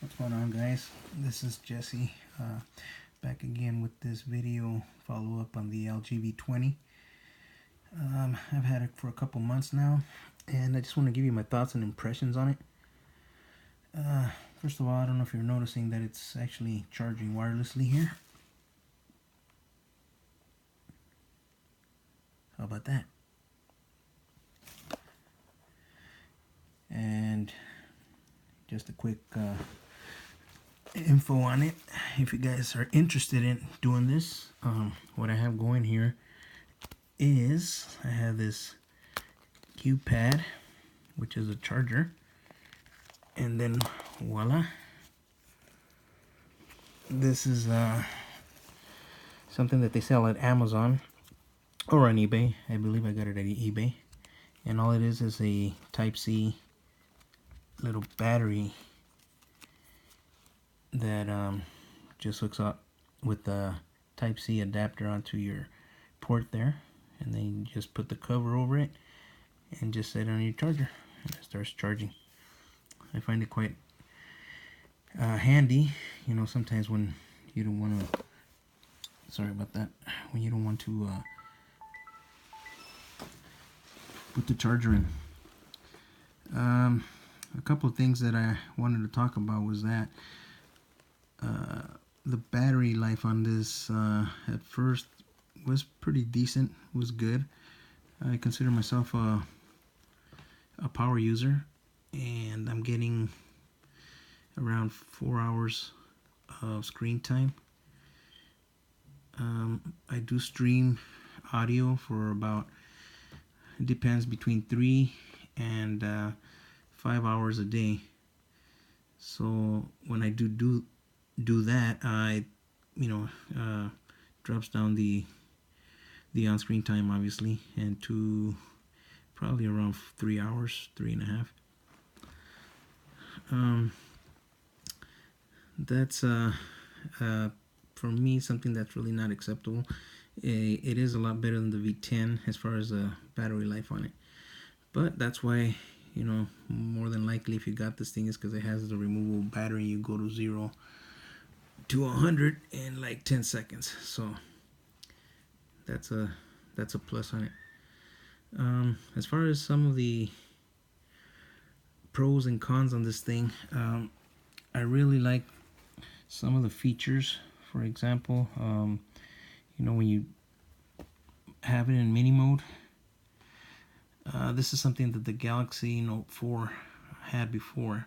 What's going on, guys? This is Jesse, back again with this video follow-up on the LG V20. I've had it for a couple months now, and I just want to give you my thoughts and impressions on it. First of all, I don't know if you're noticing that it's actually charging wirelessly here. How about that? And just a quick info on it, if you guys are interested in doing this. What I have going here is I have this Q pad, which is a charger, and then voila, this is something that they sell at Amazon or on eBay. I believe I got it at eBay, and all it is a Type-C little battery that just hooks up with the Type-C adapter onto your port there, and then you just put the cover over it and just set it on your charger and it starts charging. I find it quite handy, you know, sometimes when you don't want to, sorry about that, when you don't want to put the charger in. A couple of things that I wanted to talk about was that the battery life on this at first was pretty decent, was good. I consider myself a power user, and I'm getting around 4 hours of screen time. I do stream audio for about, it depends, between 3 and 5 hours a day. So when I do that, I, drops down the on-screen time, obviously, and to probably around 3 hours, 3.5. That's for me something that's really not acceptable. It is a lot better than the V10 as far as the battery life on it, but that's why, more than likely, if you got this thing, is because it has the removable battery. You go to 0 to 100 in like 10 seconds, so that's a plus on it. As far as some of the pros and cons on this thing, I really like some of the features. For example, when you have it in mini mode, this is something that the Galaxy Note 4 had before.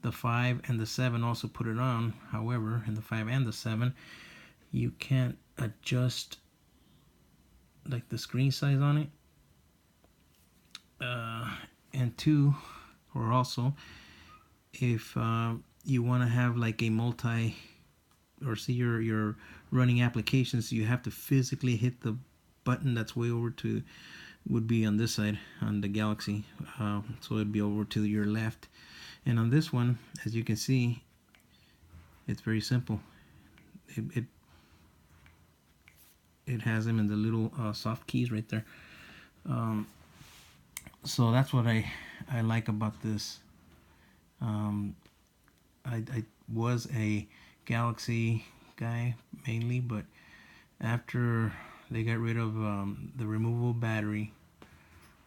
The 5 and the 7 also put it on. However, in the 5 and the 7, you can't adjust like the screen size on it. And two, or also, if you want to have like a multi, or see your running applications, you have to physically hit the button that's way over to, would be on this side on the Galaxy, so it'd be over to your left. And on this one, as you can see, it's very simple. It has them in the little soft keys right there. So that's what I like about this. I was a Galaxy guy mainly, but after they got rid of the removable battery,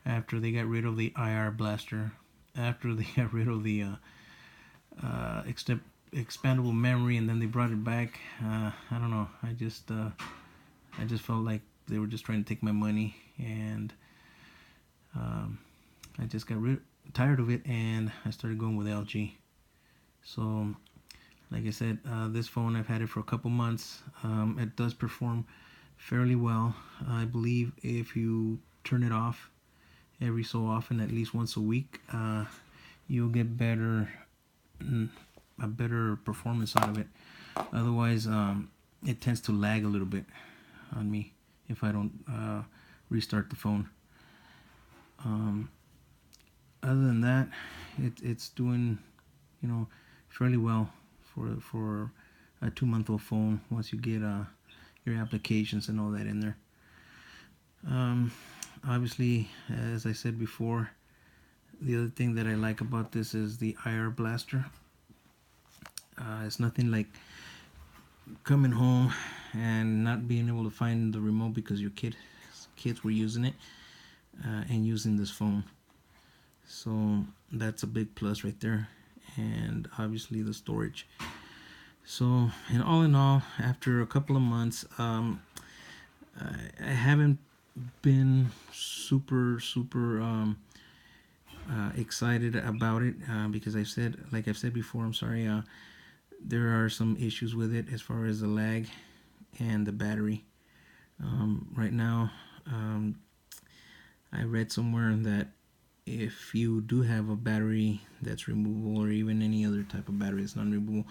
after they got rid of the IR blaster, after they got rid of the expandable memory, and then they brought it back, I don't know, I just felt like they were just trying to take my money, and I just got tired of it, and I started going with LG. So like I said, this phone, I've had it for a couple months. It does perform fairly well. I believe if you turn it off every so often, at least once a week, you'll get a better performance out of it. Otherwise, it tends to lag a little bit on me if I don't restart the phone. Other than that, it's doing, fairly well for a 2-month-old phone once you get your applications and all that in there. Obviously, as I said before, the other thing that I like about this is the IR blaster. It's nothing like coming home and not being able to find the remote because your kids were using it and using this phone. So that's a big plus right there, and obviously the storage. So, and all in all, after a couple of months, I haven't been super excited about it because I've said before, I'm sorry, there are some issues with it as far as the lag and the battery. Right now, I read somewhere that if you do have a battery that's removable, or even any other type of battery that's non-removable,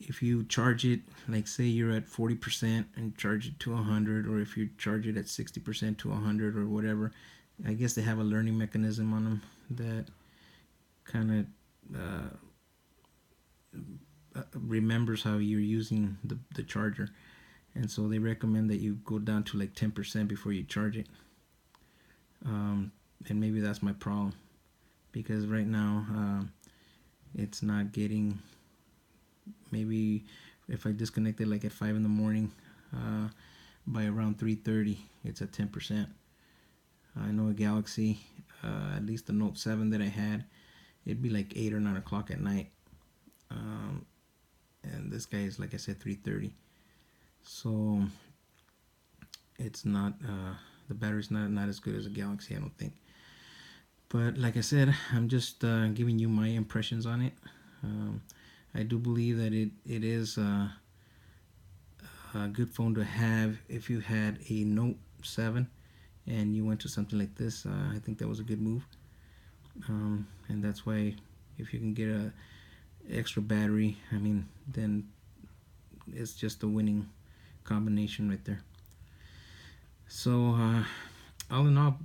if you charge it, like say you're at 40% and charge it to 100, or if you charge it at 60% to 100 or whatever, I guess they have a learning mechanism on them that kind of remembers how you're using the charger. And so they recommend that you go down to like 10% before you charge it. And maybe that's my problem, because right now it's not getting, maybe if I disconnect it like at 5 in the morning, by around 3:30 it's at 10%. I know a Galaxy, at least the Note 7 that I had, it'd be like 8 or 9 o'clock at night, and this guy is, like I said, 3:30. So it's not, the battery's not as good as a Galaxy, I don't think. But like I said, I'm just giving you my impressions on it. I do believe that it is a good phone to have if you had a Note 7 and you went to something like this. I think that was a good move. And that's why, if you can get a extra battery, I mean, then it's just a winning combination right there. So all in all,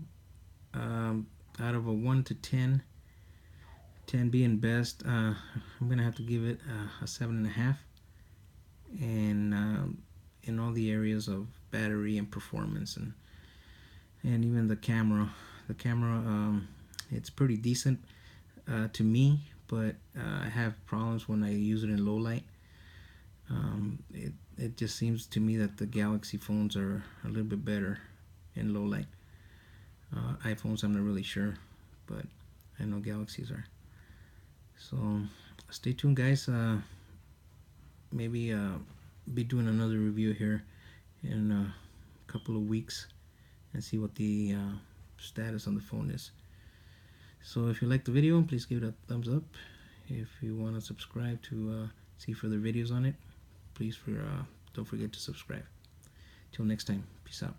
out of a 1 to 10, 10 being best, I'm gonna have to give it a 7.5. And in all the areas of battery and performance, and even the camera, it's pretty decent to me, but I have problems when I use it in low light. It just seems to me that the Galaxy phones are a little bit better in low light. iPhones, I'm not really sure, but I know Galaxies are. So stay tuned, guys. Maybe be doing another review here in a couple of weeks and see what the status on the phone is. So if you like the video, please give it a thumbs up. If you want to subscribe to see further videos on it, please don't forget to subscribe. Till next time, peace out.